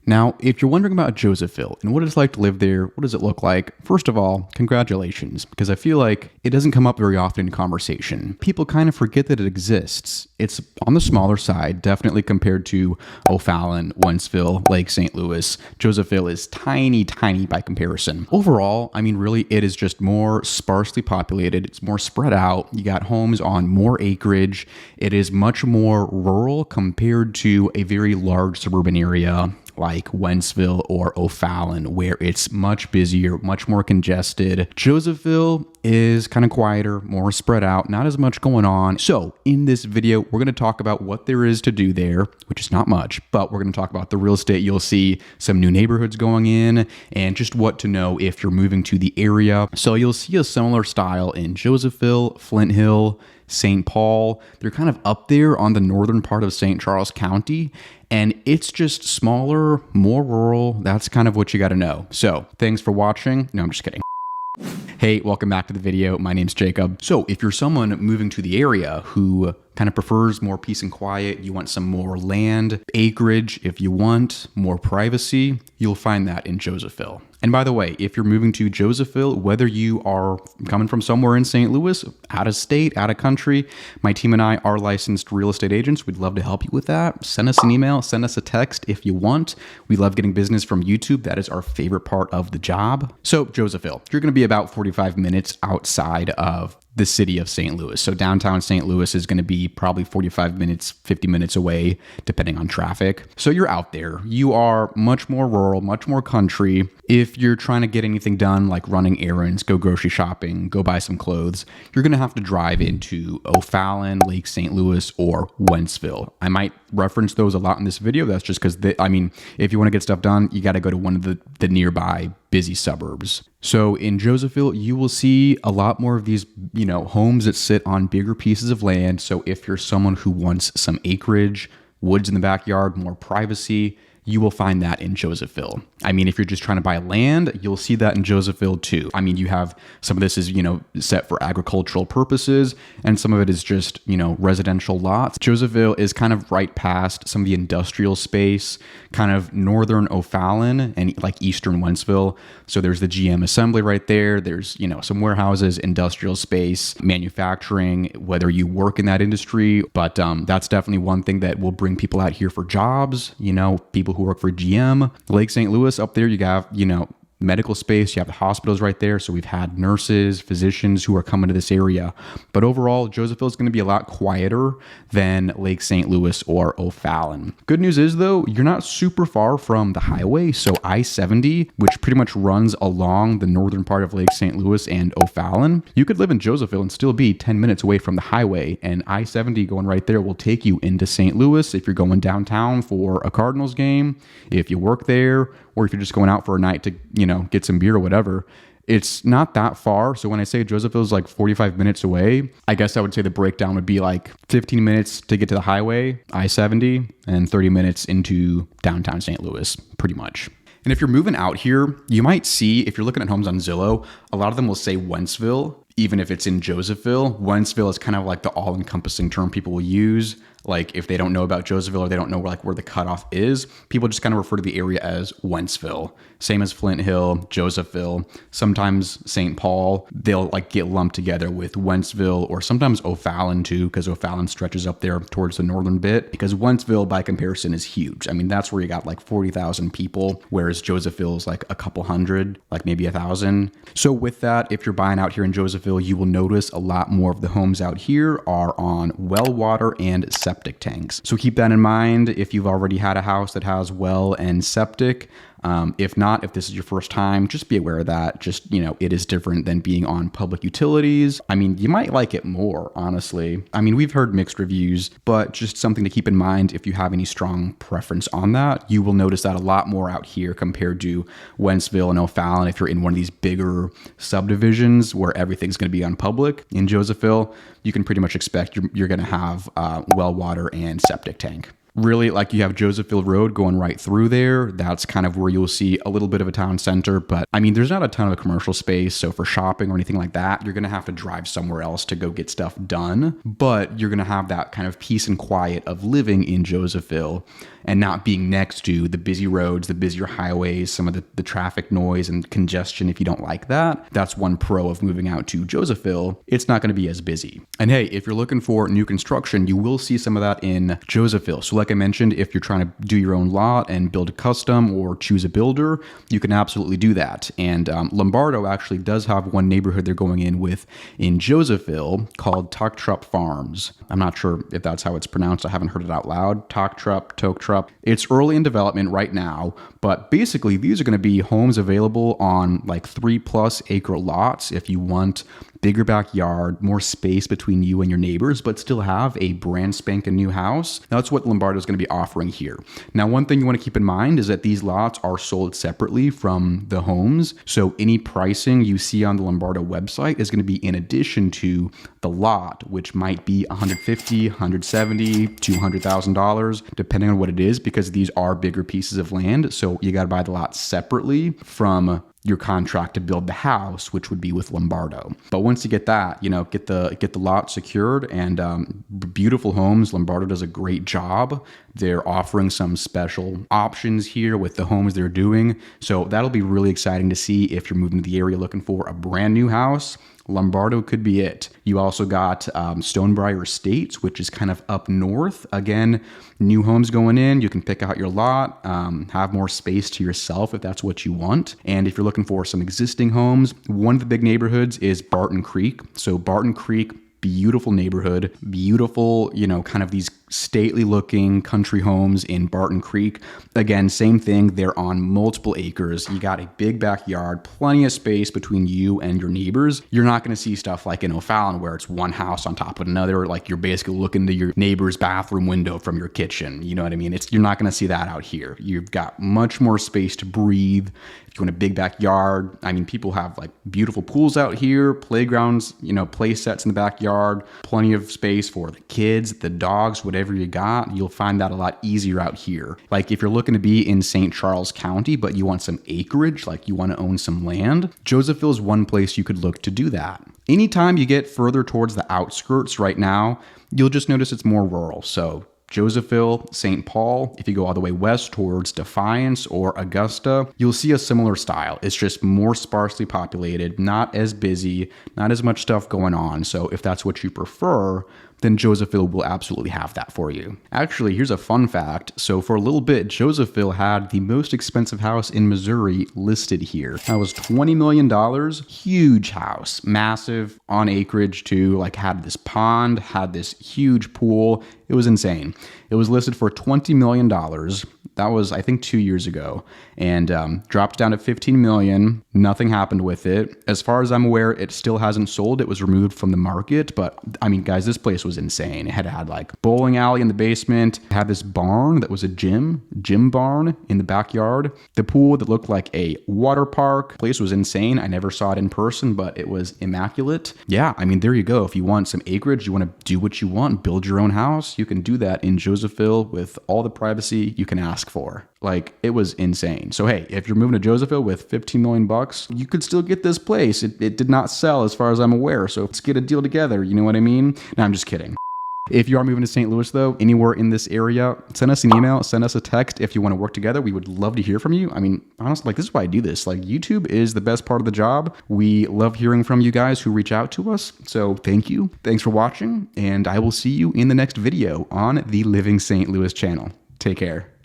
Now, if you're wondering about Josephville and what it's like to live there, what does it look like? First of all, congratulations, because I feel like it doesn't come up very often in conversation. People kind of forget that it exists. It's on the smaller side, definitely compared to O'Fallon, Wentzville, Lake St. Louis. Josephville is tiny, tiny by comparison. Overall, I mean, really, it is just more sparsely populated. It's more spread out. You got homes on more acreage. It is much more rural compared to a very large suburban area like Wentzville or O'Fallon, where it's much busier, much more congested. Josephville is kind of quieter, more spread out, not as much going on. So in this video, we're going to talk about what there is to do there, which is not much, but we're going to talk about the real estate. You'll see some new neighborhoods going in and just what to know if you're moving to the area. So you'll see a similar style in Josephville, Flint Hill, St. Paul. They're kind of up there on the northern part of St. Charles County, and it's just smaller, more rural. That's kind of what you got to know. So thanks for watching. No, I'm just kidding. Hey, welcome back to the video. My name's Jacob. So if you're someone moving to the area who kind of prefers more peace and quiet, you want some more land, acreage, if you want more privacy, you'll find that in Josephville. And by the way, if you're moving to Josephville, whether you are coming from somewhere in St. Louis, out of state, out of country, my team and I are licensed real estate agents. We'd love to help you with that. Send us an email, send us a text if you want. We love getting business from YouTube. That is our favorite part of the job. So Josephville, you're going to be about 45 minutes outside of the city of St. Louis. So downtown St. Louis is going to be probably 45 minutes, 50 minutes away, depending on traffic. So you're out there. You are much more rural, much more country. If you're trying to get anything done, like running errands, go grocery shopping, go buy some clothes, you're going to have to drive into O'Fallon, Lake St. Louis, or Wentzville. I might reference those a lot in this video. That's just because, if you want to get stuff done, you got to go to one of the nearby busy suburbs. So in Josephville, you will see a lot more of these, homes that sit on bigger pieces of land. So if you're someone who wants some acreage, woods in the backyard, more privacy, you will find that in Josephville. If you're just trying to buy land, you'll see that in Josephville too. You have some of this is, set for agricultural purposes, and some of it is just, residential lots. Josephville is kind of right past some of the industrial space, kind of northern O'Fallon and like eastern Wentzville. So there's the GM assembly right there. There's, some warehouses, industrial space, manufacturing, whether you work in that industry. But that's definitely one thing that will bring people out here for jobs, people who work for GM. Lake St. Louis up there, you have, medical space, you have the hospitals right there. So we've had nurses, physicians who are coming to this area. But overall, Josephville is going to be a lot quieter than Lake St. Louis or O'Fallon. Good news is though, you're not super far from the highway. So I-70, which pretty much runs along the northern part of Lake St. Louis and O'Fallon, you could live in Josephville and still be 10 minutes away from the highway. And I-70 going right there will take you into St. Louis if you're going downtown for a Cardinals game, if you work there, or if you're just going out for a night to, get some beer or whatever. It's not that far. So when I say Josephville is like 45 minutes away, I guess I would say the breakdown would be like 15 minutes to get to the highway, I-70, and 30 minutes into downtown St. Louis, pretty much. And if you're moving out here, you might see, if you're looking at homes on Zillow, a lot of them will say Wentzville, even if it's in Josephville. Wentzville is kind of like the all-encompassing term people will use. Like if they don't know about Josephville or they don't know where the cutoff is, people just kind of refer to the area as Wentzville. Same as Flint Hill, Josephville, sometimes St. Paul, they'll like get lumped together with Wentzville, or sometimes O'Fallon too, because O'Fallon stretches up there towards the northern bit, because Wentzville by comparison is huge. That's where you got like 40,000 people, whereas Josephville is like a couple hundred, like maybe 1,000. So with that, if you're buying out here in Josephville, you will notice a lot more of the homes out here are on well water and septic tanks. So keep that in mind if you've already had a house that has well and septic. If not, if this is your first time, just be aware of that. Just, it is different than being on public utilities. You might like it more, honestly. We've heard mixed reviews, but just something to keep in mind if you have any strong preference on that. You will notice that a lot more out here compared to Wentzville and O'Fallon if you're in one of these bigger subdivisions where everything's going to be on public. In Josephville, you can pretty much expect you're going to have well water and septic tank. Really, like you have Josephville Road going right through there. That's kind of where you'll see a little bit of a town center. But I mean, there's not a ton of commercial space. So for shopping or anything like that, you're going to have to drive somewhere else to go get stuff done. But you're going to have that kind of peace and quiet of living in Josephville and not being next to the busy roads, the busier highways, some of the traffic noise and congestion. If you don't like that, that's one pro of moving out to Josephville. It's not going to be as busy. And hey, if you're looking for new construction, you will see some of that in Josephville. So like I mentioned, if you're trying to do your own lot and build a custom or choose a builder, you can absolutely do that. And Lombardo actually does have one neighborhood they're going in with in Josephville called Tochtrop Farms. I'm not sure if that's how it's pronounced. I haven't heard it out loud. Tochtrop. It's early in development right now, but basically these are going to be homes available on like 3+ acre lots if you want bigger backyard, more space between you and your neighbors, but still have a brand spanking new house. That's what Lombardo is going to be offering here. Now, one thing you want to keep in mind is that these lots are sold separately from the homes. So any pricing you see on the Lombardo website is going to be in addition to the lot, which might be $150,000, $170,000, $200,000, depending on what it is, because these are bigger pieces of land. So you got to buy the lot separately from your contract to build the house, which would be with Lombardo. But once you get that, get the lot secured and beautiful homes. Lombardo does a great job. They're offering some special options here with the homes they're doing. So that'll be really exciting to see if you're moving to the area looking for a brand new house. Lombardo could be it. You also got Stonebriar Estates, which is kind of up north. Again, new homes going in. You can pick out your lot, have more space to yourself if that's what you want. And if you're looking for some existing homes, one of the big neighborhoods is Barton Creek. So Barton Creek, beautiful neighborhood, beautiful, kind of these stately looking country homes in Barton Creek. Again, same thing. They're on multiple acres. You got a big backyard, plenty of space between you and your neighbors. You're not going to see stuff like in O'Fallon where it's one house on top of another. Like you're basically looking to your neighbor's bathroom window from your kitchen. You know what I mean? You're not going to see that out here. You've got much more space to breathe. If you want a big backyard, I mean, people have like beautiful pools out here, playgrounds, play sets in the backyard, plenty of space for the kids, the dogs, whatever you got. You'll find that a lot easier out here. Like if you're looking to be in St. Charles County, but you want some acreage, like you want to own some land, Josephville is one place you could look to do that. Anytime you get further towards the outskirts right now, you'll just notice it's more rural. So Josephville, St. Paul, if you go all the way west towards Defiance or Augusta, you'll see a similar style. It's just more sparsely populated, not as busy, not as much stuff going on. So if that's what you prefer, then Josephville will absolutely have that for you. Actually, here's a fun fact. So for a little bit, Josephville had the most expensive house in Missouri listed here. That was $20 million. Huge house, massive, on acreage too, like had this pond, had this huge pool. It was insane. It was listed for $20 million. That was, I think, 2 years ago, and dropped down to $15 million. Nothing happened with it. As far as I'm aware, it still hasn't sold. It was removed from the market, but I mean, guys, this place was insane. It had like bowling alley in the basement, it had this barn that was a gym barn in the backyard, the pool that looked like a water park. Place was insane. I never saw it in person, but it was immaculate. Yeah, I mean, there you go. If you want some acreage, you want to do what you want, build your own house, you can do that in Josephville with all the privacy you can ask for. Like, it was insane. So hey, if you're moving to Josephville with $15 million, you could still get this place. It did not sell as far as I'm aware. So let's get a deal together. You know what I mean? No, I'm just kidding. If you are moving to St. Louis though, anywhere in this area, send us an email, send us a text if you want to work together. We would love to hear from you. I mean, honestly, like this is why I do this. Like YouTube is the best part of the job. We love hearing from you guys who reach out to us. So thank you. Thanks for watching. And I will see you in the next video on the Living St. Louis channel. Take care.